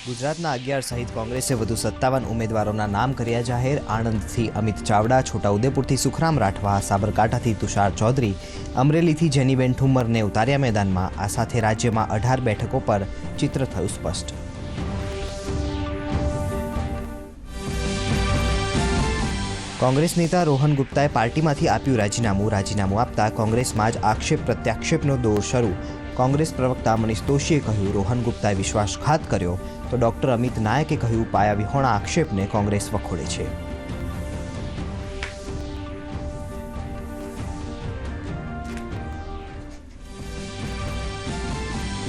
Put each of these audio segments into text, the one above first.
ગુજરાતના 11 સહિત કોંગ્રેસે વધુ 57 ઉમેદવારોના નામ કર્યા જાહેર. આણંદથી અમિત ચાવડા, છોટાઉદેપુરથી સુખરામ રાઠવા, સાબરકાંઠાથી તુષાર ચૌધરી, અમરેલીથી જેનીબેન ઠુમ્મરને ઉતાર્યા મેદાનમાં. આ સાથે રાજ્યમાં 18 બેઠકો પર ચિત્ર થયું સ્પષ્ટ. કોંગ્રેસ નેતા રોહન ગુપ્તાએ પાર્ટીમાંથી આપ્યું રાજીનામું આપતા કોંગ્રેસમાં જ આક્ષેપ પ્રત્યાક્ષેપનો દોર શરૂ. કોંગ્રેસ પ્રવક્તા મનીષ દોશીએ કહ્યું, રોહન ગુપ્તાએ વિશ્વાસઘાત કર્યો, તો ડોક્ટર અમિત નાયકે કહ્યું, પાયાવિહોણા આક્ષેપને કોંગ્રેસ વખોડે છે.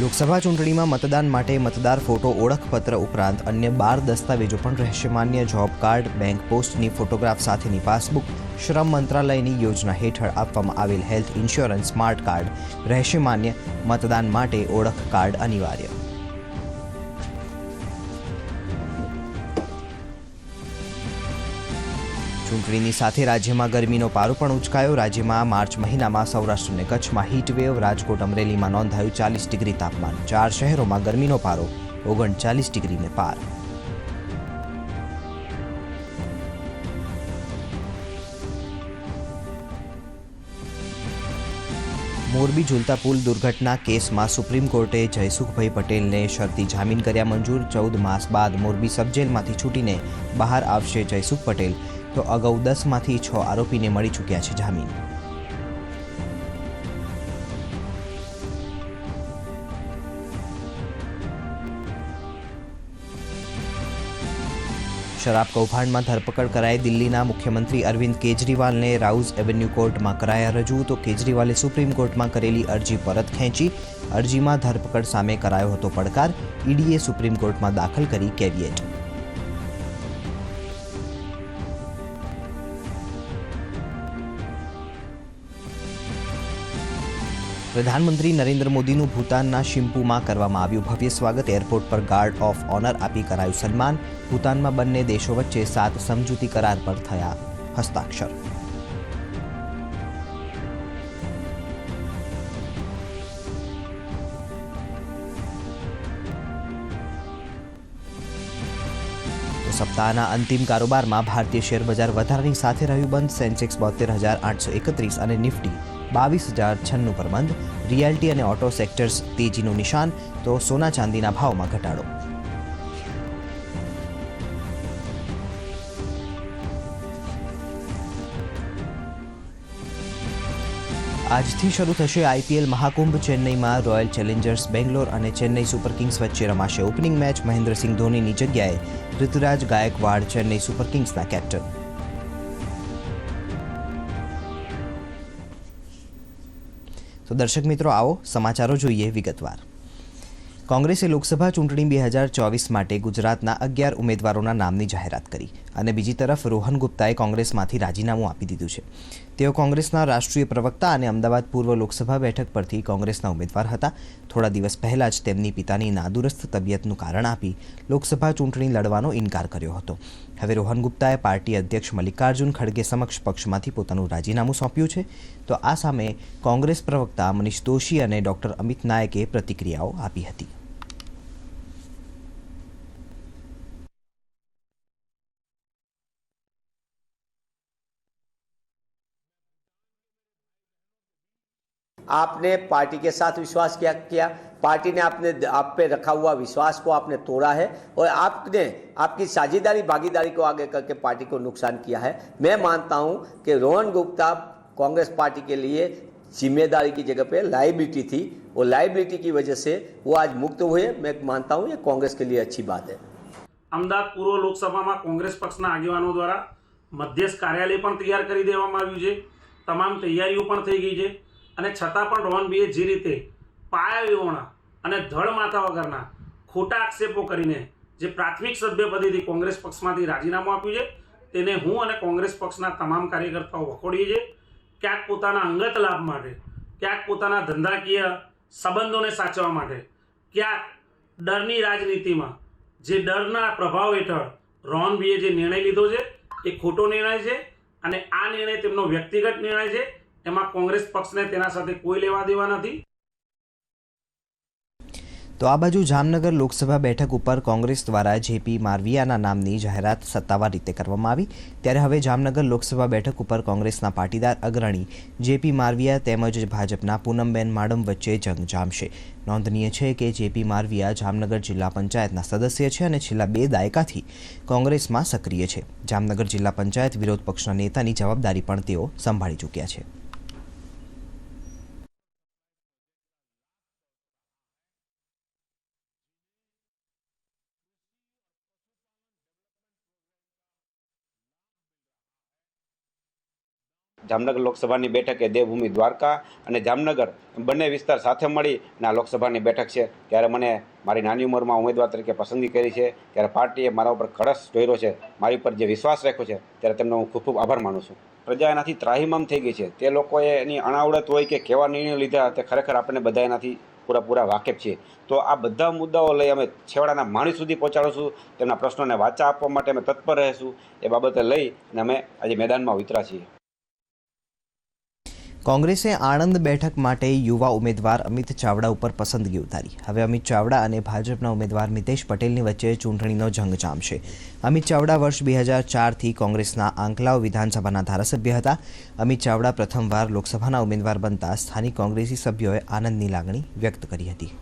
લોકસભા ચૂંટણીમાં મતદાન માટે મતદાર ફોટો ઓળખપત્ર ઉપરાંત અન્ય 12 દસ્તાવેજો પણ રહેશે માન્ય. જોબ કાર્ડ, બેંક પોસ્ટની ફોટોગ્રાફ સાથેની પાસબુક, શ્રમ મંત્રાલયની યોજના હેઠળ આપવામાં આવેલ હેલ્થ ઇન્સ્યોરન્સ સ્માર્ટ કાર્ડ રહેશે માન્ય. મતદાન માટે ઓળખ કાર્ડ અનિવાર્ય. ચૂંટણીની સાથે રાજ્યમાં ગરમીનો પારો પણ ઉંચકાયો. રાજ્યમાં માર્ચ મહિનામાં સૌરાષ્ટ્ર અને કચ્છમાં હીટવેવ, રાજકોટ, અમરેલીમાં નોંધાયું 40 ડિગ્રી તાપમાન. 4 શહેરોમાં ગરમીનો પારો 39 ડિગ્રીને પાર. મોરબી ઝૂલતા પુલ દુર્ઘટના કેસમાં સુપ્રીમ કોર્ટે જયસુખભાઈ પટેલને શરતી જામીન કર્યા મંજૂર. 14 માસ બાદ મોરબી સબજેલમાંથી છૂટીને બહાર આવશે જયસુખ પટેલ, તો અગાઉ 10માંથી 6 આરોપીને મળી ચૂક્યા છે જામીન. શરાબ કૌભાંડમાં ધરપકડ કરાઈ દિલ્હીના મુખ્યમંત્રી અરવિંદ કેજરીવાલને રાઉઝ એવન્યુ કોર્ટમાં કરાયા રજૂ. તો કેજરીવાલે સુપ્રીમ કોર્ટમાં કરેલી અરજી પરત ખેંચી. અરજીમાં ધરપકડ સામે કરાયો હતો પડકાર. ઈડીએ સુપ્રીમ કોર્ટમાં દાખલ કરી કેવિયેટ. પ્રધાનમંત્રી નરેન્દ્ર મોદીનું ભૂતાનના શિમ્પુમાં કરવામાં આવ્યું ભવ્ય સ્વાગત. એરપોર્ટ પર ગાર્ડ ઓફ ઓનર આપી કરાયું સન્માન. ભૂતાનમાં બંને દેશો વચ્ચે 7 સમજૂતી કરાર પર થયા હસ્તાક્ષર. સપ્તાહના અંતિમ કારોબારમાં ભારતીય શેરબજાર વધારાની સાથે રહ્યું બંધ. સેન્સેક્સ 72,831 અને નિફ્ટી 22,096 પર બંધ. રિયાલ્ટી અને ઓટો સેક્ટર્સ તેજીનું નિશાન, તો સોના ચાંદીના ભાવમાં ઘટાડો. આજથી શરૂ થશે આઈપીએલ મહાકુંભ. ચેન્નઈમાં રોયલ ચેલેન્જર્સ બેંગ્લોર અને ચેન્નઈ સુપર કિંગ્સ વચ્ચે રમાશે ઓપનિંગ મેચ. મહેન્દ્રસિંહ ધોનીની જગ્યાએ ઋતુરાજ ગાયકવાડ ચેન્નઈ સુપર કિંગ્સના કેપ્ટન. તો દર્શક મિત્રો, આવો સમાચારો જોઈએ વિગતવાર. કોંગ્રેસે લોકસભા ચૂંટણી 2024 માટે ગુજરાતના 11 ઉમેદવારોના નામની જાહેરાત કરી અને બીજી તરફ રોહન ગુપ્તાએ કોંગ્રેસમાંથી રાજીનામું આપી દીધું છે. તેઓ કોંગ્રેસના રાષ્ટ્રીય પ્રવક્તા અને અમદાવાદ પૂર્વ લોકસભા બેઠક પરથી કોંગ્રેસના ઉમેદવાર હતા. થોડા દિવસ પહેલા જ તેમની પિતાની નાદુરસ્ત તબિયતનું કારણ આપી લોકસભા ચૂંટણી લડવાનો ઇનકાર કર્યો હતો. હવે રોહન ગુપ્તાએ પાર્ટી અધ્યક્ષ મલ્લિકાર્જુન ખડગે સમક્ષ પક્ષમાંથી પોતાનું રાજીનામું સોંપ્યું છે. તો આ સામે કોંગ્રેસ પ્રવક્તા મનીષ દોશી અને ડોક્ટર અમિત નાયકે પ્રતિક્રિયાઓ આપી હતી. आपने पार्टी के साथ विश्वास किया, पार्टी ने आप पे रखा हुआ विश्वास को आपने तोड़ा है और आपने आपकी साझेदारी भागीदारी को आगे करके पार्टी को नुकसान किया है. मैं मानता हूं कि रोहन गुप्ता कांग्रेस पार्टी के लिए जिम्मेदारी की जगह पे लायबिलिटी थी और लायबिलिटी की वजह से वो आज मुक्त हुए. मैं मानता हूं ये कांग्रेस के लिए अच्छी बात है. અમદાવાદ પૂર્વ લોકસભામાં કોંગ્રેસ પક્ષના આગેવાનો દ્વારા મધ્યસ્થ કાર્યાલય પણ તૈયાર કરી દેવામાં આવ્યું છે. તમામ તૈયારીઓ પણ થઈ ગઈ છે અને છતાં પણ રોહનભાઈએ જે રીતે પાયાવિહોણા અને ધડ માથા વગરના ખોટા આક્ષેપો કરીને જે પ્રાથમિક સભ્યપદેથી કોંગ્રેસ પક્ષમાંથી રાજીનામું આપ્યું છે, તેને હું અને કોંગ્રેસ પક્ષના તમામ કાર્યકર્તાઓ વખોડીએ છીએ. ક્યાંક પોતાના અંગત લાભ માટે, ક્યાંક પોતાના ધંધાકીય સંબંધોને સાચવવા માટે, ક્યાંક ડરની રાજનીતિમાં જે ડરના પ્રભાવ હેઠળ રોહનભાઈએ જે નિર્ણય લીધો છે એ ખોટો નિર્ણય છે અને આ નિર્ણય તેમનો વ્યક્તિગત નિર્ણય છે. એમાં કોંગ્રેસ પક્ષને તેના સાથે કોઈ લેવા દેવા નથી. તો આ બાજુ જામનગર લોકસભા બેઠક ઉપર કોંગ્રેસ દ્વારા જેપી મારવિયાના નામની જાહેરાત સત્તાવાર રીતે કરવામાં આવી, ત્યારે હવે જામનગર લોકસભા બેઠક ઉપર કોંગ્રેસના પાટીદાર અગ્રણી જેપી મારવિયા તેમજ ભાજપના પૂનમબેન માડમ વચ્ચે જંગ જામશે. નોંધનીય છે કે જેપી મારવિયા જામનગર જિલ્લા પંચાયતના સદસ્ય છે અને છેલ્લા 2 દાયકાથી કોંગ્રેસમાં સક્રિય છે. જામનગર જિલ્લા પંચાયત વિરોધ પક્ષના નેતાની જવાબદારી પણ તેઓ સંભાળી ચૂક્યા છે. જામનગર લોકસભાની બેઠક એ દેવભૂમિ દ્વારકા અને જામનગર બંને વિસ્તાર સાથે મળી આ લોકસભાની બેઠક છે. ત્યારે મને મારી નાની ઉંમરમાં ઉમેદવાર તરીકે પસંદગી કરી છે, ત્યારે પાર્ટીએ મારા ઉપર કળશ ઢોર્યો છે, મારી ઉપર જે વિશ્વાસ રાખ્યો છે, ત્યારે તેમનો હું ખૂબ ખૂબ આભાર માનું છું. પ્રજા એનાથી ત્રાહિમામ થઈ ગઈ છે. તે લોકોએ એની અણાવડત હોય કે કેવા નિર્ણયો લીધા તે ખરેખર આપણે બધા એનાથી પૂરા વાકેફ છીએ. તો આ બધા મુદ્દાઓ લઈ અમે છેવાડાના માણસ સુધી પહોંચાડીશું. તેમના પ્રશ્નોને વાચા આપવા માટે અમે તત્પર રહીશું. એ બાબતે લઈ અને અમે આજે મેદાનમાં ઉતર્યા છીએ. કોંગ્રેસે આણંદ બેઠક માટે યુવા ઉમેદવાર અમિત ચાવડા ઉપર પસંદગી ઉતારી. હવે અમિત ચાવડા અને ભાજપના ઉમેદવાર મિતેશ પટેલની વચ્ચે ચૂંટણીનો જંગ જામશે. અમિત ચાવડા વર્ષ 2004થી કોંગ્રેસના આંકલાવ વિધાનસભાના ધારાસભ્ય હતા. અમિત ચાવડા પ્રથમવાર લોકસભાના ઉમેદવાર બનતા સ્થાનિક કોંગ્રેસી સભ્યોએ આનંદની લાગણી વ્યક્ત કરી હતી.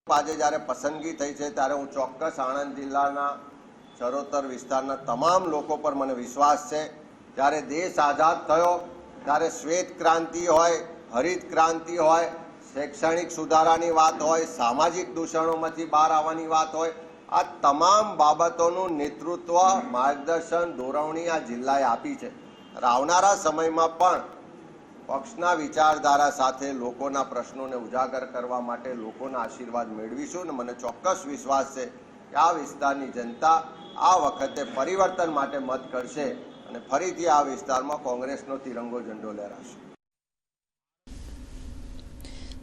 આજે જ્યારે પસંદગી થઈ છે ત્યારે હું ચોક્કસ આણંદ જિલ્લાના ચરોતર વિસ્તારના તમામ લોકો પર મને વિશ્વાસ છે. જ્યારે દેશ આઝાદ થયો ત્યારે શ્વેત ક્રાંતિ હોય, હરિત ક્રાંતિ હોય, શૈક્ષણિક સુધારાની વાત હોય, સામાજિક દૂષણોમાંથી બહાર આવવાની વાત હોય, આ તમામ બાબતોનું નેતૃત્વ, માર્ગદર્શન, દોરવણી આ જિલ્લાએ આપી છે. આવનારા સમયમાં પણ પક્ષના વિચારધારા સાથે લોકોના પ્રશ્નોને ઉજાગર કરવા માટે લોકોના આશીર્વાદ મેળવીશું અને મને ચોક્કસ વિશ્વાસ છે કે આ વિસ્તારની જનતા આ વખતે પરિવર્તન માટે મત કરશે અને ફરીથી આ વિસ્તારમાં કોંગ્રેસનો તિરંગો ઝંડો લહેરાશે.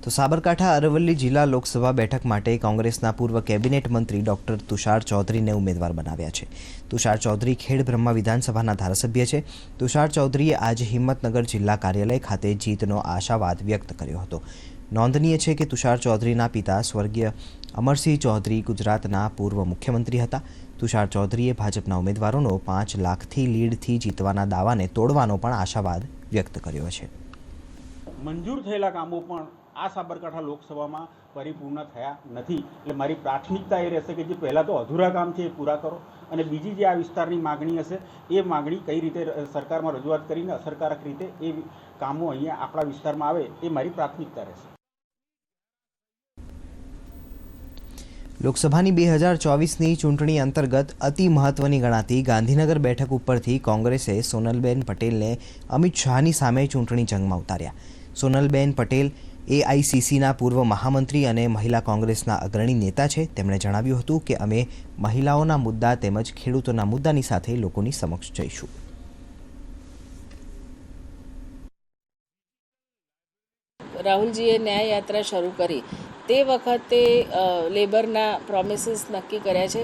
તો સાબરકાંઠા અરવલ્લી જિલ્લા લોકસભા બેઠક માટે કોંગ્રેસના પૂર્વ કેબિનેટ મંત્રી ડોક્ટર તુષાર ચૌધરીને ઉમેદવાર બનાવ્યા છે. તુષાર ચૌધરી ખેડબ્રહ્મા વિધાનસભાના ધારાસભ્ય છે. તુષાર ચૌધરીએ આજે હિંમતનગર જિલ્લા કાર્યાલય ખાતે જીતનો આશાવાદ વ્યક્ત કર્યો હતો. નોંધનીય છે કે તુષાર ચૌધરીના પિતા સ્વર્ગીય અમરસિંહ ચૌધરી ગુજરાતના પૂર્વ મુખ્યમંત્રી હતા. તુષાર ચૌધરીએ ભાજપના ઉમેદવારોનો 5 લાખથી લીડથી જીતવાના દાવાને તોડવાનો પણ આશાવાદ વ્યક્ત કર્યો છે. મંજૂર થયેલા કામો પણ આ સાબરકાંઠા લોકસભામાં પરિપૂર્ણ થયા નથી. એટલે મારી પ્રાથમિકતા એ રહેશે કે જે પહેલાં તો અધૂરા કામ છે એ પૂરા કરો અને બીજી જે આ વિસ્તારની માગણી હશે એ માગણી કઈ રીતે સરકારમાં રજૂઆત કરીને અસરકારક રીતે એ કામો અહીંયા આપણા વિસ્તારમાં આવે એ મારી પ્રાથમિકતા રહેશે. લોકસભાની 2024ની ચૂંટણી અંતર્ગત અતિ મહત્વની ગણાતી ગાંધીનગર બેઠક ઉપરથી કોંગ્રેસે સોનલબેન પટેલને અમિત શાહની સામે ચૂંટણી જંગમાં ઉતાર્યા. સોનલબેન પટેલ એઆઈસીસીના પૂર્વ મહામંત્રી અને મહિલા કોંગ્રેસના અગ્રણી નેતા છે. તેમણે જણાવ્યું હતું કે અમે મહિલાઓના મુદ્દા તેમજ ખેડૂતોના મુદ્દાની સાથે લોકોની સમક્ષ જઈશું. રાહુલજીએ ન્યાય યાત્રા શરૂ કરી તે વખતે લેબરના પ્રોમિસીસ નક્કી કર્યા છે.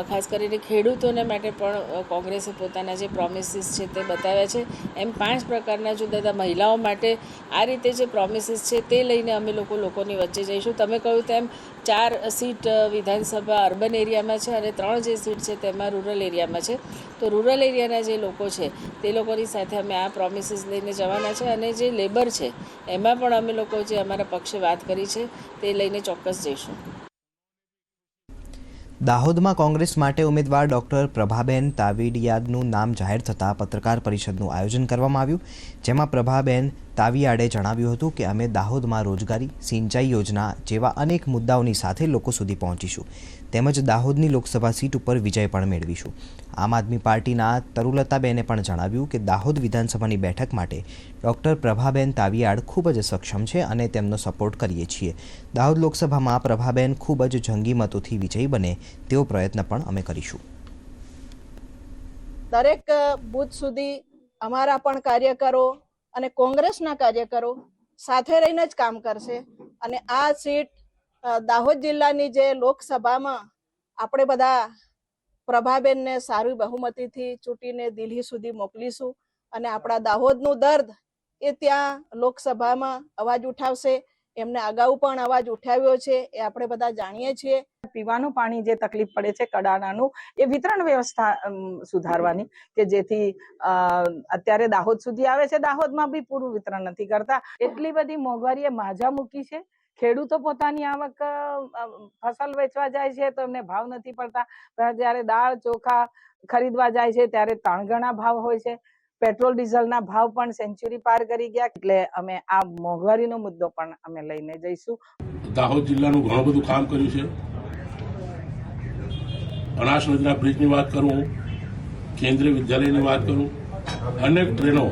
ખાસ કરીને ખેડૂતોને માટે પણ કોંગ્રેસે પોતાના જે પ્રોમિસીસ છે તે બતાવ્યા છે. એમ 5 પ્રકારના જુદા જુદા મહિલાઓ માટે આ રીતે જે પ્રોમિસીસ છે તે લઈને અમે લોકોની વચ્ચે જઈશું. તમે કહ્યું તેમ 4 સીટ વિધાનસભા અર્બન એરિયામાં છે અને 3 જે સીટ છે તેમાં રૂરલ એરિયામાં છે. તો રૂરલ એરિયાના જે લોકો છે તે લોકોની સાથે અમે આ પ્રોમિસીસ લઈને જવાના છે અને જે લેબર છે એમાં પણ અમે લોકો જે અમારા પક્ષે વાત કરી છે તે લઈને ચોક્કસ જઈશું. દાહોદમાં કોંગ્રેસ માટે ઉમેદવાર ડોક્ટર પ્રભાબેન તાવીડિયાદનું નામ જાહેર થતાં પત્રકાર પરિષદનું આયોજન કરવામાં આવ્યું, જેમાં પ્રભાબેન તાવીયાડે જણાવ્યું હતું કે અમે દાહોદમાં રોજગારી, સિંચાઈ યોજના જેવા અનેક મુદ્દાઓની સાથે લોકો સુધી પહોંચીશું તેમજ દાહોદની લોકસભા સીટ ઉપર વિજય પણ મેળવીશું. આમ આદમી પાર્ટીના તરુલતાબેને પણ જણાવ્યું કે દાહોદ વિધાનસભાની બેઠક માટે ડોક્ટર પ્રભાબેન તાવીયાડ ખૂબ જ સક્ષમ છે અને તેમનો સપોર્ટ કરીએ છીએ. દાહોદ લોકસભામાં પ્રભાબેન ખૂબ જ જંગી મતોથી વિજયી બને તેવો પ્રયત્ન પણ અમે કરીશું. દરેક બૂથ સુધી અમારા પણ કાર્યકરો અને કોંગ્રેસના કાર્યકરો સાથે રહીને જ કામ કરશે અને આ સીટ દાહોદ જિલ્લાની જે લોકસભામાં આપણે બધા પ્રભાબેનને સારી બહુમતીથી ચૂંટીને દિલ્હી સુધી મોકલીશું અને આપણા દાહોદનું દર્દ એ ત્યાં લોકસભામાં અવાજ ઉઠાવશે. એમને અગાઉ પણ અવાજ ઉઠાવ્યો છે, એ આપણે બધા જાણીએ છીએ. પીવાનું પાણી જે તકલીફ પડે છે કડાણાનું, એ વિતરણ વ્યવસ્થા સુધારવાની, કે જેથી અત્યારે દાહોદ સુધી આવે છે, દાહોદમાં બી પૂરું વિતરણ નથી કરતા. એટલી બધી મોંઘવારીએ માજા મૂકી છે. ખેડૂતો પોતાની આવક ફસલ વેચવા જાય છે તો એમને ભાવ નથી પડતા, જ્યારે દાળ ચોખા ખરીદવા જાય છે ત્યારે 3 ગણા ભાવ હોય છે. પેટ્રોલ ડીઝલના ભાવ પણ સેન્ચુરી પાર કરી ગયા. એટલે અમે આ મોંઘવારીનો મુદ્દો પણ અમે લઈને જઈશું. દાહોદ જિલ્લાનું ઘણું બધું કામ કર્યું છે. અનાસ નદીના બ્રિજની વાત કરું, કેન્દ્રીય વિદ્યાલયની વાત કરું, અનેક ટ્રેનો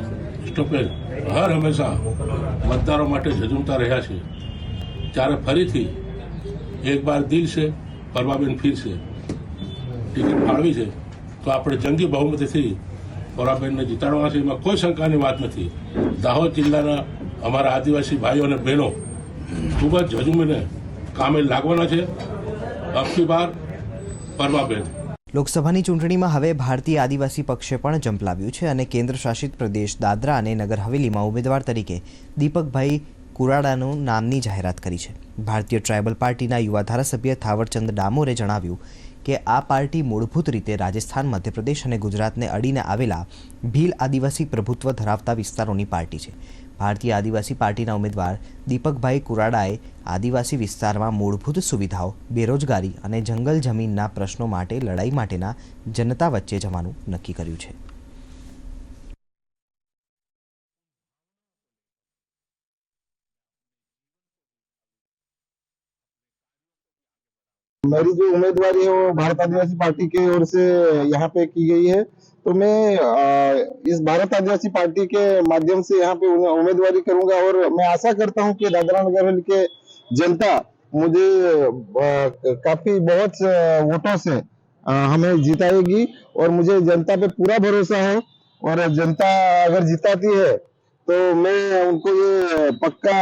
સ્ટોપેજ હર હંમેશા મતદારો માટે ઝઝુમતા રહ્યા છે. ત્યારે ફરીથી એક બાર દિલ છે, પરવાબેન ફીર છે, ટિકિટ ફાળવી છે તો આપણે જંગી બહુમતીથી પરવાબેનને જીતાડવાના છે, એમાં કોઈ શંકાની વાત નથી. દાહોદ જિલ્લાના અમારા આદિવાસી ભાઈઓ અને બહેનો ખૂબ જ ઝઝુમીને કામે લાગવાના છે. અબકી બાર પરવાબેન. લોકસભાની ચૂંટણીમાં હવે ભારતીય આદિવાસી પક્ષે પણ ઝંપલાવ્યું છે અને કેન્દ્ર શાસિત પ્રદેશ દાદરા અને નગર હવેલીમાં ઉમેદવાર તરીકે દીપકભાઈ કુરાડાનું નામની જાહેરાત કરી છે. ભારતીય ટ્રાઇબલ પાર્ટીના યુવા ધારાસભ્ય થાવરચંદ ડામોરે જણાવ્યું કે આ પાર્ટી મૂળભૂત રીતે રાજસ્થાન, મધ્યપ્રદેશ અને ગુજરાતને અડીને આવેલા ભીલ આદિવાસી પ્રભુત્વ ધરાવતા વિસ્તારોની પાર્ટી છે. ભારતીય આદિવાસી પાર્ટીના ઉમેદવાર દીપકભાઈ કુરાડાએ આદિવાસી વિસ્તારમાં મૂળભૂત સુવિધાઓ, બેરોજગારી અને જંગલ જમીનના પ્રશ્નો માટે લડાઈ માટેના જનતા વચ્ચે જવાનું નક્કી કર્યું છે. मेरी जो उम्मीदवारी है वो भारत आदिवासी पार्टी की ओर से यहाँ पे की गई है, तो मैं इस भारत आदिवासी पार्टी के माध्यम से यहाँ पे उम्मीदवारी करूंगा और मैं आशा करता हूँ कि दादरा नगर हवेली के जनता मुझे काफी बहुत वोटों से हमें जिताएगी और मुझे जनता पे पूरा भरोसा है. और जनता अगर जिताती है तो मैं उनको ये पक्का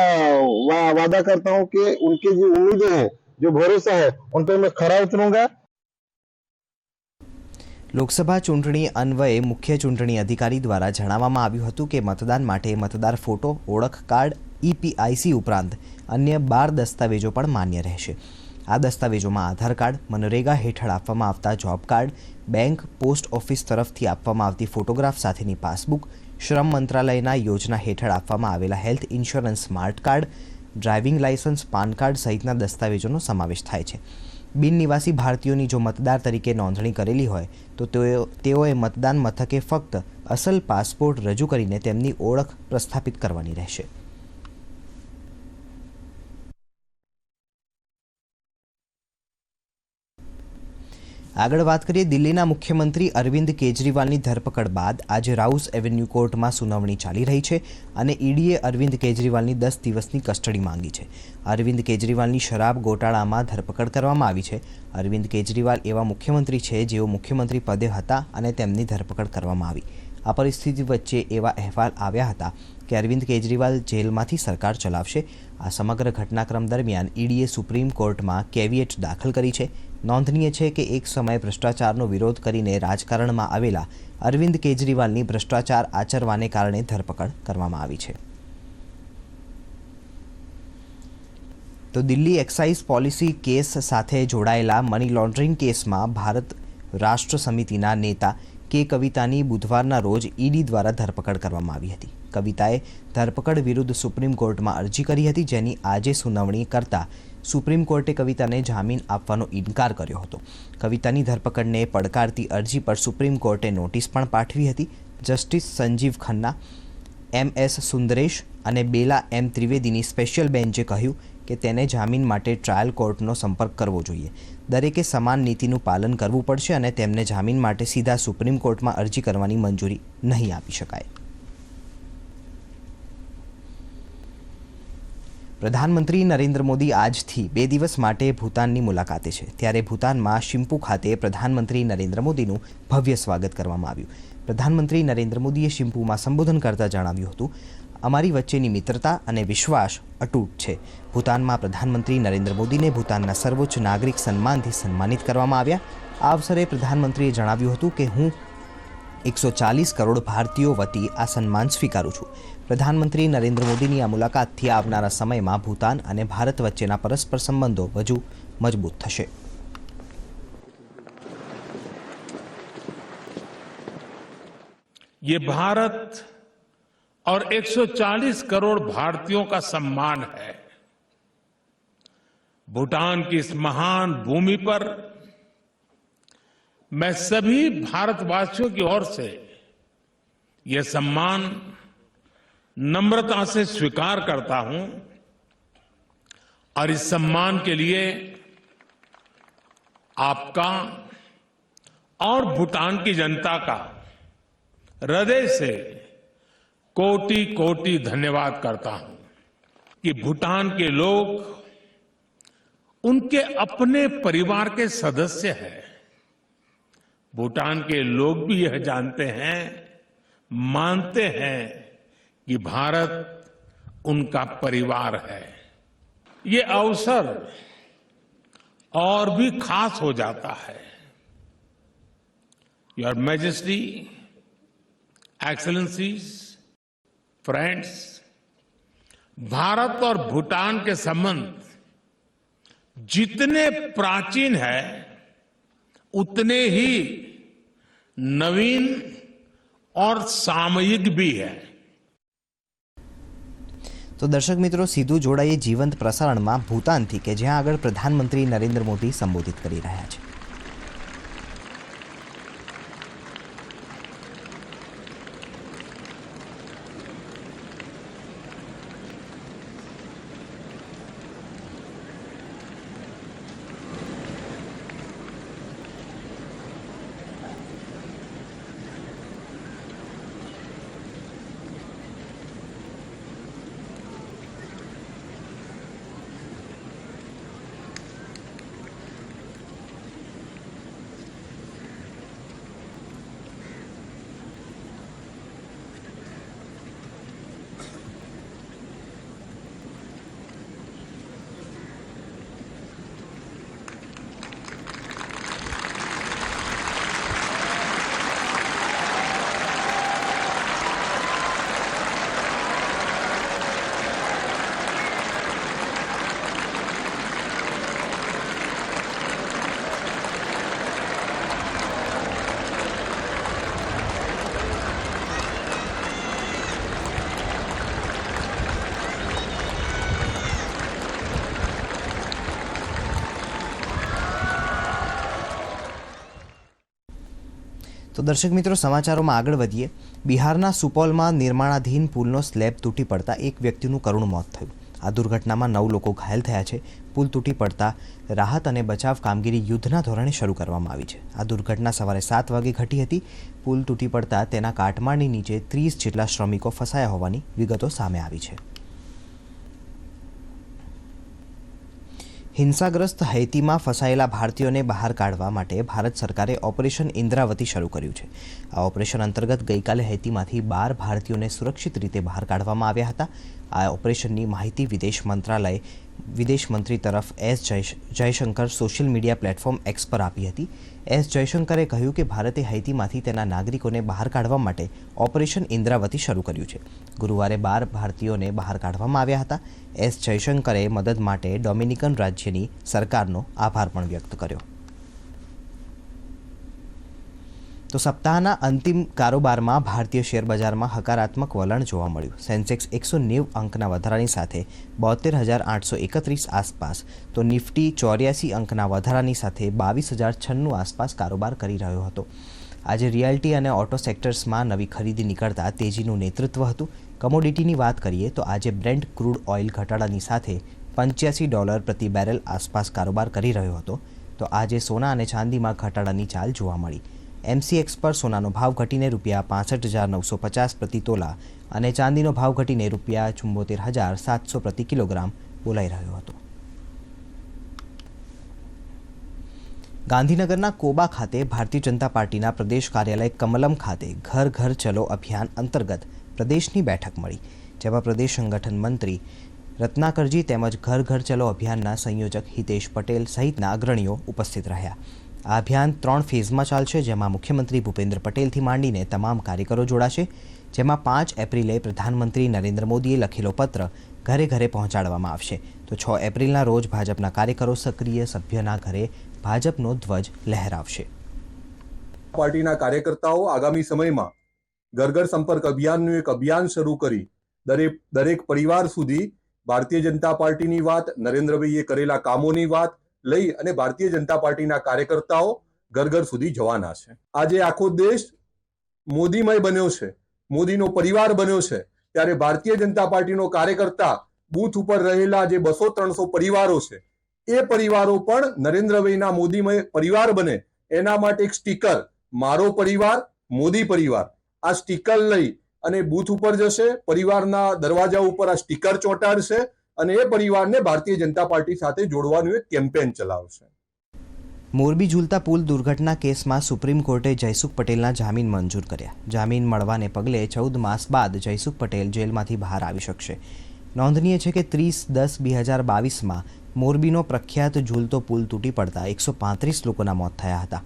वादा करता हूँ कि उनकी जो उम्मीदें हैं, जो भरोसा है, उन पर मैं खरा उतरूंगा. લોકસભા ચૂંટણી અન્વયે મુખ્ય ચૂંટણી અધિકારી દ્વારા જણાવવામાં આવ્યું હતું કે મતદાન માટે મતદાર ફોટો, ઓળખ કાર્ડ, EPIC ઉપરાંત અન્ય 12 દસ્તાવેજો પણ માન્ય રહેશે. આ દસ્તાવેજોમાં આધાર કાર્ડ, મનરેગા હેઠળ આપવામાં આવતા job card, bank, post office તરફથી આપવામાં આવતી ફોટોગ્રાફ સાથેની પાસબુક, શ્રમ મંત્રાલયના યોજના હેઠળ આપવામાં આવેલા health insurance smart card, driving licence, PAN card સહિતના દસ્તાવેજોનો સમાવેશ થાય છે. બિન નિવાસી ભારતીયોની જો મતદાર તરીકે નોંધણી કરેલી હોય તો તેઓએ મતદાન મથકે ફક્ત અસલ પાસપોર્ટ રજૂ કરીને તેમની ઓળખ પ્રસ્થાપિત કરવાની રહેશે. આગળ વાત કરીએ દિલ્હીના મુખ્યમંત્રી અરવિંદ કેજરીવાલની ધરપકડ બાદ આજે રાઉસ એવન્યુ કોર્ટમાં સુનાવણી ચાલી રહી છે અને ઈડીએ અરવિંદ કેજરીવાલની 10 દિવસની કસ્ટડી માંગી છે. અરવિંદ કેજરીવાલની શરાબ ગોટાળામાં ધરપકડ કરવામાં આવી છે. અરવિંદ કેજરીવાલ એવા મુખ્યમંત્રી છે જેઓ મુખ્યમંત્રી પદે હતા અને તેમની ધરપકડ કરવામાં આવી. આ પરિસ્થિતિ વચ્ચે એવા અહેવાલ આવ્યા હતા કે અરવિંદ કેજરીવાલ જેલમાંથી સરકાર ચલાવશે. આ સમગ્ર ઘટનાક્રમ દરમિયાન ઈડીએ સુપ્રીમ કોર્ટમાં કેવિયેટ દાખલ કરી છે. નોંધનીય છે કે એક સમયે ભ્રષ્ટાચારનો વિરોધ કરીને રાજકારણમાં આવેલા અરવિંદ કેજરીવાલની ભ્રષ્ટાચાર આચરવાને કારણે ધરપકડ કરવામાં આવી છે. તો દિલ્હી એક્સાઇઝ પોલિસી કેસ સાથે જોડાયેલા મની લોન્ડરિંગ કેસમાં ભારત રાષ્ટ્ર સમિતિના નેતા કે કવિતાની બુધવારના રોજ ઈડી દ્વારા ધરપકડ કરવામાં આવી હતી. કવિતાએ ધરપકડ વિરુદ્ધ સુપ્રીમ કોર્ટમાં અરજી કરી હતી, જેની આજે સુનાવણી કરતા સુપ્રીમ કોર્ટે કવિતાને જામીન આપવાનો ઇનકાર કર્યો હતો. કવિતાની ધરપકડને પડકારતી અરજી પર સુપ્રીમ કોર્ટે નોટિસ પણ પાઠવી હતી. જસ્ટિસ સંજીવ ખન્ના, MS સુંદરેશ અને બેલા M ત્રિવેદીની સ્પેશિયલ બેન્ચે કહ્યું કે તેને જામીન માટે ટ્રાયલ કોર્ટનો સંપર્ક કરવો જોઈએ. દરેકે સમાન નીતિનું પાલન કરવું પડશે અને તેમને જામીન માટે સીધા સુપ્રીમ કોર્ટમાં અરજી કરવાની મંજૂરી નહીં આપી શકાય. પ્રધાનમંત્રી નરેન્દ્ર મોદી આજથી 2 દિવસ માટે ભૂતાનની મુલાકાતે છે. ત્યારે ભૂતાનમાં શિમ્પુ ખાતે પ્રધાનમંત્રી નરેન્દ્ર મોદીનું ભવ્ય સ્વાગત કરવામાં આવ્યું. પ્રધાનમંત્રી નરેન્દ્ર મોદીએ શિમ્પુમાં સંબોધન કરતા જણાવ્યું હતું, અમારી વચ્ચેની મિત્રતા અને વિશ્વાસ અતૂટ છે. ભૂતાનમાં પ્રધાનમંત્રી નરેન્દ્ર મોદીને ભૂતાનના સર્વોચ્ચ નાગરિક સન્માનથી સન્માનિત કરવામાં આવ્યા. આ અવસરે પ્રધાનમંત્રીએ જણાવ્યું હતું કે હું 140 કરોડ ભારતીયો વતી આ સન્માન સ્વીકારું છું. પ્રધાનમંત્રી નરેન્દ્ર મોદીની આ મુલાકાતથી આવનારા સમયમાં ભૂતાન અને ભારત વચ્ચેના પરસ્પર સંબંધો વધુ મજબૂત થશે. ये भारत और 140 करोड़ भारतीयों का सम्मान है. भूटान की इस महान भूमि पर मैं सभी भारतवासियों की ओर से ये सम्मान नम्रता से स्वीकार करता हूं और इस सम्मान के लिए आपका और भूटान की जनता का हृदय से कोटि कोटि धन्यवाद करता हूं कि भूटान के लोग उनके अपने परिवार के सदस्य हैं. भूटान के लोग भी यह जानते हैं, मानते हैं कि भारत उनका परिवार है. ये अवसर और भी खास हो जाता है. Your majesty, excellencies, friends, Bharat और भूटान के संबंध जितने प्राचीन है उतने ही नवीन और सामयिक भी है. તો દર્શક મિત્રો, સીધું જોડાઈએ જીવંત પ્રસારણમાં ભૂતાનથી કે જ્યાં આગળ પ્રધાનમંત્રી નરેન્દ્ર મોદી સંબોધિત કરી રહ્યા છે. તો દર્શક મિત્રો, સમાચારોમાં આગળ વધીએ. બિહારના સુપૌલમાં નિર્માણાધીન પુલનો સ્લેબ તૂટી પડતા એક વ્યક્તિનું કરુણ મોત થયું. આ દુર્ઘટનામાં 9 લોકો ઘાયલ થયા છે. પુલ તૂટી પડતા રાહત અને બચાવ કામગીરી યુદ્ધના ધોરણે શરૂ કરવામાં આવી છે. આ દુર્ઘટના સવારે 7 વાગે ઘટી હતી. પુલ તૂટી પડતા તેના કાટમાળની નીચે 30 જેટલા શ્રમિકો ફસાયા હોવાની વિગતો સામે આવી છે. હિંસાગ્રસ્ત હૈતીમાં ફસાયેલા ભારતીયોને બહાર કાઢવા માટે ભારત સરકારે ઓપરેશન ઇન્દ્રાવતી શરૂ કર્યું છે. આ ઓપરેશન અંતર્ગત ગઈકાલે હૈતીમાંથી 12 ભારતીયોને સુરક્ષિત રીતે બહાર કાઢવામાં આવ્યા હતા. આ ઓપરેશનની માહિતી વિદેશ મંત્રી તરફ S Jaishankar social media platform x પર આપી હતી. એસ જયશંકરે કહ્યું કે ભારતે હૈતીમાંથી તેના નાગરિકોને બહાર કાઢવા માટે ઓપરેશન ઇન્દ્રાવતી શરૂ કર્યું છે. ગુરુવારે 12 ભારતીયોને બહાર કાઢવામાં આવ્યા હતા. એસ જયશંકરે મદદ માટે ડોમિનિકન રાજ્યની સરકારનો આભાર પણ વ્યક્ત કર્યો. તો સપ્તાહના અંતિમ કારોબારમાં ભારતીય શેરબજારમાં હકારાત્મક વલણ જોવા મળ્યું. સેન્સેક્સ 190 અંકના વધારાની સાથે 72,831 આસપાસ, તો નિફ્ટી 84 અંકના વધારાની સાથે 22,096 આસપાસ કારોબાર કરી રહ્યો હતો. આજે રિયાલ્ટી અને ઓટો સેક્ટર્સમાં નવી ખરીદી નીકળતા તેજીનું નેતૃત્વ હતું. કમોડિટીની વાત કરીએ તો આજે બ્રેન્ટ ક્રૂડ ઓઇલ ઘટાડાની સાથે $85 પ્રતિ બેરલ આસપાસ કારોબાર કરી રહ્યો હતો. તો આજે સોના અને ચાંદીમાં ઘટાડાની ચાલ જોવા મળી. MCX પર સોનાનો ભાવ ઘટીને ₹65,950 પ્રતિ તોલા અને ચાંદીનો ભાવ ઘટીને ₹74,700 પ્રતિ કિલોગ્રામ બોલાઈ રહ્યો હતો. ગાંધીનગરના કોબા ખાતે ભારતીય જનતા પાર્ટીના પ્રદેશ કાર્યાલય કમલમ ખાતે ઘર ઘર ચલો અભિયાન અંતર્ગત પ્રદેશની બેઠક મળી, જેમાં પ્રદેશ સંગઠન મંત્રી રત્નાકરજી તેમજ ઘર ઘર ચલો અભિયાનના સંયોજક હિતેશ પટેલ સહિતના અગ્રણીઓ ઉપસ્થિત રહ્યા. આ અભિયાન 3 ફેઝમાં ચાલશે, જેમાં મુખ્યમંત્રી ભૂપેન્દ્ર પટેલથી માંડીને તમામ કાર્યકરો જોડાશે, જેમાં 5 એપ્રિલે પ્રધાનમંત્રી નરેન્દ્ર મોદીએ લખેલો પત્ર ઘરે ઘરે પહોંચાડવામાં આવશે, તો 6 એપ્રિલના રોજ ભાજપના કાર્યકરો સક્રિય સભ્યના ઘરે ભાજપનો ધ્વજ લહેરાવશે. પાર્ટીના કાર્યકર્તાઓ આગામી સમયમાં ઘર ઘર સંપર્ક અભિયાનનું એક અભિયાન શરૂ કરી દરેક પરિવાર સુધી ભારતીય જનતા પાર્ટીની વાત, નરેન્દ્રભાઈએ કરેલા કામોની વાત લઈ અને ભારતીય જનતા પાર્ટીના કાર્યકર્તાઓ ઘર ઘર સુધી જવાના છે. આજે આખો દેશ મોદીમય બન્યો છે, મોદીનો પરિવાર બન્યો છે, ત્યારે ભારતીય જનતા પાર્ટીનો કાર્યકર્તા બૂથ ઉપર રહેલા જે 200-300 પરિવારો છે, એ પરિવારો પણ નરેન્દ્રભાઈના મોદીમય પરિવાર બને એના માટે એક સ્ટીકર, મારો પરિવાર મોદી પરિવાર, આ સ્ટીકર લઈ અને બૂથ ઉપર જશે, પરિવારના દરવાજા ઉપર આ સ્ટીકર ચોંટાડશે અને એ પરિવારને ભારતીય જનતા પાર્ટી સાથે જોડવાનું એક કેમ્પેન ચલાવશે. મોરબી ઝૂલતા પુલ દુર્ઘટના કેસમાં સુપ્રીમ કોર્ટે જયસુખ પટેલના જામીન મંજૂર કર્યા. જામીન મળવાને પગલે 14 માસ બાદ જયસુખ પટેલ જેલમાંથી બહાર આવી શકશે. નોંધનીય છે કે 30/10/2022માં મોરબીનો પ્રખ્યાત ઝૂલતો પુલ તૂટી પડતા 135 લોકોના મોત થયા હતા.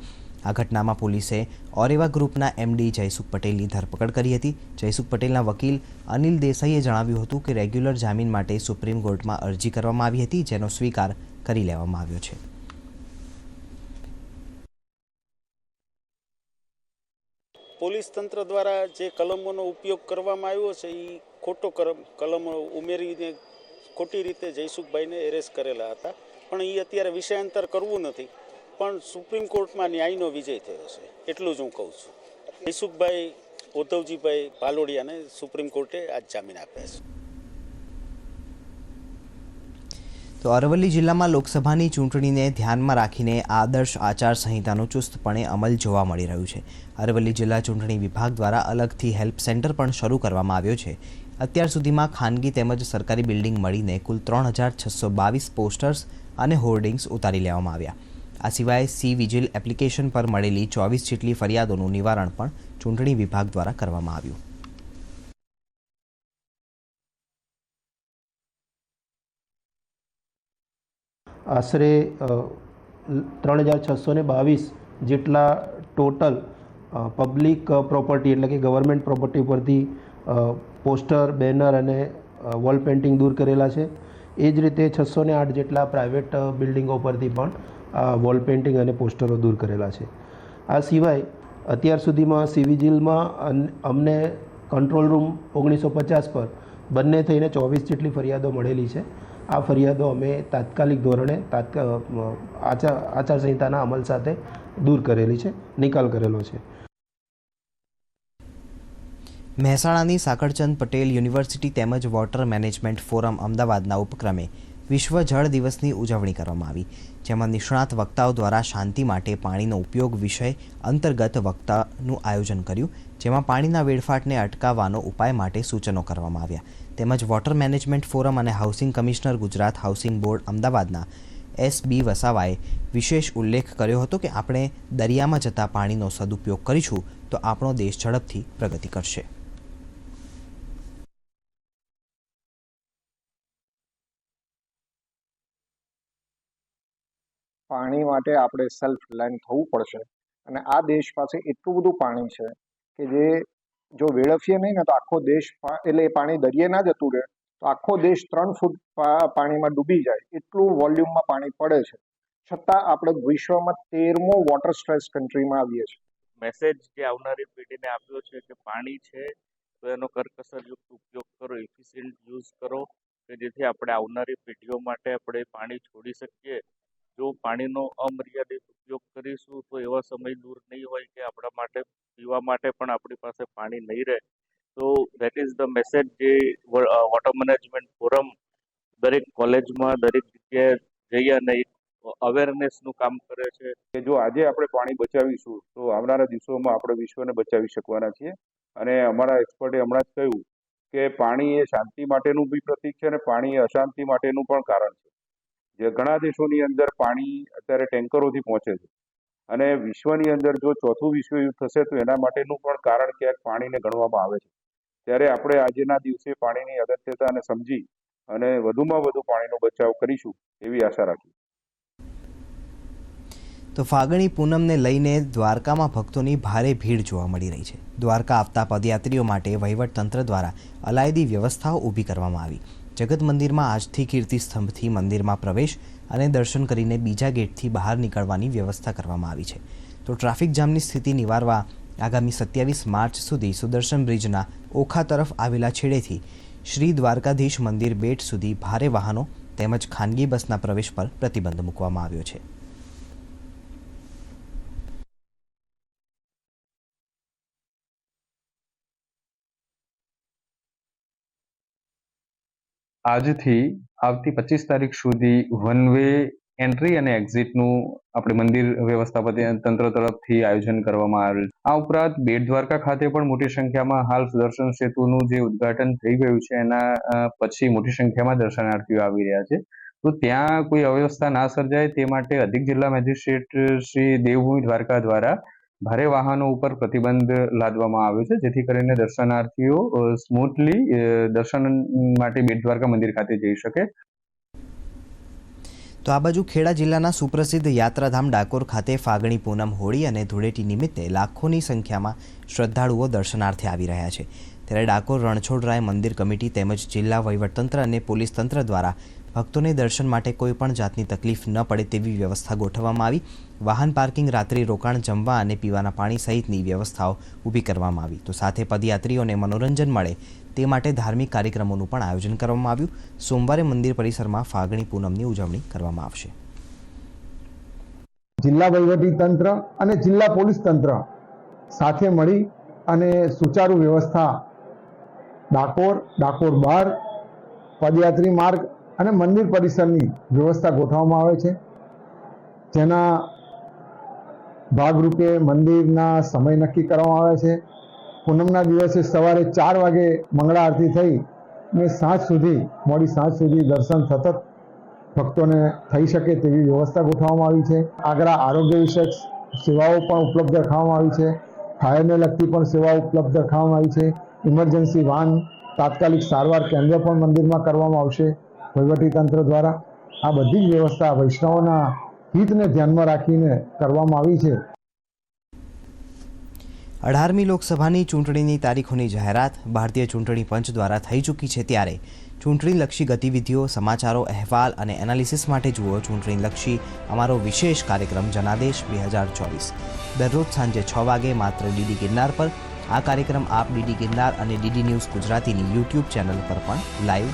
આ ઘટનામાં પોલીસે ઓરેવા ગ્રુપના એમડી જયસુખ પટેલની ધરપકડ કરી હતી. જયસુખ પટેલના વકીલ અનિલ દેસાઈએ જણાવ્યું હતું કે રેગ્યુલર જામીન માટે સુપ્રીમ કોર્ટમાં અરજી કરવામાં આવી હતી, જેનો સ્વીકાર કરી લેવામાં આવ્યો છે. પોલીસ તંત્ર દ્વારા જે કલમોનો ઉપયોગ કરવામાં આવ્યો છે એ ખોટો કલમો ઉમેરીને ખોટી રીતે જયસુખભાઈને એરેસ્ટ કરેલા હતા, પણ એ અત્યારે વિષયાંતર કરવું નથી, પણ સુપ્રીમ કોર્ટમાં ન્યાયનો વિજય થયો છે, એટલું જ હું કહું છું. જયસુખભાઈ ઉદ્ધવજીભાઈ ભાલોડિયાને સુપ્રીમ કોર્ટે આજ જામીન આપ્યા છે. તો અરવલ્લી જિલ્લામાં લોકસભાની ચૂંટણીને ધ્યાનમાં રાખીને આદર્શ આચારસંહિતાનો ચુસ્તપણે અમલ જોવા મળી રહ્યું છે. અરવલ્લી જિલ્લા ચૂંટણી વિભાગ દ્વારા અલગથી હેલ્પ સેન્ટર પણ શરૂ કરવામાં આવ્યો છે. અત્યાર સુધીમાં ખાનગી તેમજ સરકારી બિલ્ડિંગ મળીને કુલ 3622 પોસ્ટર્સ અને હોર્ડિંગ્સ ઉતારી લેવામાં આવ્યા. આ સિવાય સી વિજિલ એપ્લિકેશન પર મળેલી 24 જેટલી ફરિયાદોનું નિવારણ પણ ચૂંટણી વિભાગ દ્વારા કરવામાં આવ્યું. આશરે 3622 જેટલા ટોટલ પબ્લિક પ્રોપર્ટી એટલે કે ગવર્મેન્ટ પ્રોપર્ટી પરથી પોસ્ટર, બેનર અને વોલ પેઇન્ટિંગ દૂર કરેલા છે. એ જ રીતે 608 જેટલા પ્રાઇવેટ બિલ્ડિંગો પરથી પણ વોલ પેઇન્ટિંગ અને પોસ્ટરો દૂર કરેલા છે. આ સિવાય અત્યાર સુધીમાં સિવિજિલમાં અમને કંટ્રોલ રૂમ 1950 પર બંને થઈને 24 જેટલી ફરિયાદો મળેલી છે. આ ફરિયાદો અમે તાત્કાલિક ધોરણે આચારસંહિતાના અમલ સાથે દૂર કરેલી છે, નિકાલ કરેલો છે. મહેસાણાની સાકળચંદ પટેલ યુનિવર્સિટી તેમજ વોટર મેનેજમેન્ટ ફોરમ અમદાવાદના ઉપક્રમે વિશ્વ જળ દિવસની ઉજવણી કરવામાં આવી, જેમાં નિષ્ણાત વક્તાઓ દ્વારા શાંતિ માટે પાણીનો ઉપયોગ વિષય અંતર્ગત વક્તાનું આયોજન કર્યું, જેમાં પાણીના વેડફાટને અટકાવવાનો ઉપાય માટે સૂચનો કરવામાં આવ્યા. તેમજ વોટર મેનેજમેન્ટ ફોરમ અને housing commissioner Gujarat housing board અમદાવાદના SB વસાવાએ વિશેષ ઉલ્લેખ કર્યો હતો કે આપણે દરિયામાં જતા પાણીનો સદુપયોગ કરીશું તો આપણો દેશ ઝડપથી પ્રગતિ કરશે. પાણી માટે આપણે સેલ્ફ રિલાયન્ટ થવું પડશે અને આ દેશ પાસે એટલું બધું પાણી છે કે જે જો વેડફીએ નહીં ને તો આખો દેશ, એટલે એ પાણી દરિયે ના જતું રહે તો આખો દેશ 3 ફૂટ પાણીમાં ડૂબી જાય એટલું વોલ્યુમમાં પાણી પડે છે. છતાં આપણે વિશ્વમાં 13મો વોટર સ્ટ્રેસ કન્ટ્રીમાં આવીએ છીએ. મેસેજ જે આવનારી પેઢીને આપ્યો છે કે પાણી છે તો એનો કરકસરયુક્ત ઉપયોગ કરો, એફિશિયન્ટ યુઝ કરો, કે જેથી આપણે આવનારી પેઢીઓ માટે આપણે પાણી છોડી શકીએ. જો પાણીનો અમર્યાદિત ઉપયોગ કરીશું તો એવા સમય દૂર નહીં હોય કે આપણા માટે પીવા માટે પણ આપણી પાસે પાણી નહીં રહે. તો દેટ ઇઝ ધ મેસેજ જે વોટર મેનેજમેન્ટ ફોરમ દરેક કોલેજમાં, દરેક જગ્યાએ જઈ અને એક અવેરનેસનું કામ કરે છે. કે જો આજે આપણે પાણી બચાવીશું તો આવનારા દિવસોમાં આપણે વિશ્વને બચાવી શકવાના છીએ. અને અમારા એક્સપર્ટે હમણાં જ કહ્યું કે પાણી એ શાંતિ માટેનું બી પ્રતીક છે અને પાણી એ અશાંતિ માટેનું પણ કારણ છે. જે ઘણા દેશોની અંદર પાણી અત્યારે ટેન્કરોથી પહોંચે છે અને વિશ્વની અંદર જો ચોથું વિશ્વયુદ્ધ થશે તો એના માટેનું પણ કારણ ક્યાંક પાણીને ગણવામાં આવે છે. ત્યારે આપણે આજના દિવસે પાણીની અગત્યતાને સમજી અને વધુમાં વધુ પાણીનો બચાવ કરીશું એવી આશા રાખીએ. તો ફાગણી પૂનમને લઈને દ્વારકામાં ભક્તોની ભારે ભીડ જોવા મળી રહી છે. દ્વારકા આવતા પદયાત્રીઓ માટે વહીવટતંત્ર દ્વારા અલાયદી વ્યવસ્થાઓ ઊભી કરવામાં આવી. જગત મંદિરમાં આજથી કીર્તિ સ્તંભથી મંદિરમાં પ્રવેશ અને દર્શન કરીને બીજા ગેટથી બહાર નીકળવાની વ્યવસ્થા કરવામાં આવી છે. તો ટ્રાફિક જામની સ્થિતિ નિવારવા આગામી 27 માર્ચ સુધી સુદર્શન બ્રિજના ઓખા તરફ આવેલા છેડેથી શ્રી દ્વારકાધીશ મંદિર બેટ સુધી ભારે વાહનો તેમજ ખાનગી બસના પ્રવેશ પર પ્રતિબંધ મૂકવામાં આવ્યો છે. આજથી આવતી 25 તારીખ સુધી વન વે એન્ટ્રી અને એક્ઝિટનું આપણે મંદિર વ્યવસ્થાપન તંત્ર તરફથી આયોજન કરવામાં આવેલ. આ ઉપરાંત બેટ દ્વારકા ખાતે પણ મોટી સંખ્યામાં હાલ સુદર્શન સેતુનું જે ઉદ્ઘાટન થઈ ગયું છે એના પછી મોટી સંખ્યામાં દર્શનાર્થીઓ આવી રહ્યા છે. તો ત્યાં કોઈ અવ્યવસ્થા ના સર્જાય તે માટે અધિક જિલ્લા મેજિસ્ટ્રેટ શ્રી દેવભૂમિ દ્વારકા દ્વારા ભારે વાહનો ઉપર પ્રતિબંધ લાદવામાં આવ્યો છે, જેથી કરીને દર્શનાર્થીઓ સ્મૂથલી દર્શન માટે બેટ દ્વારકા મંદિર ખાતે જઈ શકે. તો આ બાજુ ખેડા જિલ્લાના સુપ્રસિદ્ધ યાત્રાધામ ડાકોર ખાતે ફાગણી પૂનમ, હોળી અને ધૂળેટી નિમિત્તે લાખોની સંખ્યામાં શ્રદ્ધાળુઓ દર્શનાર્થે આવી રહ્યા છે. ત્યારે ડાકોર રણછોડરાય મંદિર કમિટી તેમજ જિલ્લા વહીવટતંત્ર અને પોલીસ તંત્ર દ્વારા ભક્તોને દર્શન માટે કોઈપણ જાતની તકલીફ ન પડે તેવી વ્યવસ્થા ગોઠવવામાં આવી. વાહન પાર્કિંગ, રાત્રિ રોકાણ, જમવા અને પીવાના પાણી સહિતની વ્યવસ્થાઓ ઊભી કરવામાં આવી. તો સાથે પદયાત્રીઓને મનોરંજન મળે તે માટે ધાર્મિક કાર્યક્રમોનું પણ આયોજન કરવામાં આવ્યું. સોમવારે મંદિર પરિસરમાં ફાગણી પૂનમની ઉજવણી કરવામાં આવશે. જિલ્લા વહીવટી તંત્ર અને જિલ્લા પોલીસ તંત્ર સાથે મળી અને સુચારુ વ્યવસ્થા ડાકોર બહાર પદયાત્રી માર્ગ અને મંદિર પરિસરની વ્યવસ્થા ગોઠવવામાં આવે છે. જેના ભાગરૂપે મંદિરના સમય નક્કી કરવામાં આવે છે. પૂનમના દિવસે સવારે 4 વાગે મંગળા આરતી થઈ અને મોડી સાંજ સુધી દર્શન સતત ભક્તોને થઈ શકે તેવી વ્યવસ્થા ગોઠવવામાં આવી છે. આગળ આરોગ્ય વિષયક સેવાઓ પણ ઉપલબ્ધ રખાવવામાં આવી છે. ફાયરને લગતી પણ સેવાઓ ઉપલબ્ધ રખાવવામાં આવી છે. ઇમરજન્સી વાન, તાત્કાલિક સારવાર કેન્દ્ર પણ મંદિરમાં કરવામાં આવશે વહીવટીતંત્ર દ્વારા. આ બધી જ વ્યવસ્થા વૈષ્ણવોના હિતને ધ્યાનમાં રાખીને કરવામાં આવી છે. 18મી લોકસભાની ચૂંટણીની તારીખોની જાહેરાત ભારતીય ચૂંટણી પંચ દ્વારા થઈ ચૂકી છે. ત્યારે ચૂંટણીલક્ષી ગતિવિધિઓ, સમાચારો, અહેવાલ અને એનાલિસિસ માટે જુઓ ચૂંટણીલક્ષી અમારો વિશેષ કાર્યક્રમ જનાદેશ 2024 દરરોજ સાંજે 6 વાગે માત્ર ડીડી ગિરનાર પર. આ કાર્યક્રમ આપ ડીડી ગિરનાર અને ડીડી ન્યૂઝ ગુજરાતીની YouTube ચેનલ પર પણ લાઈવ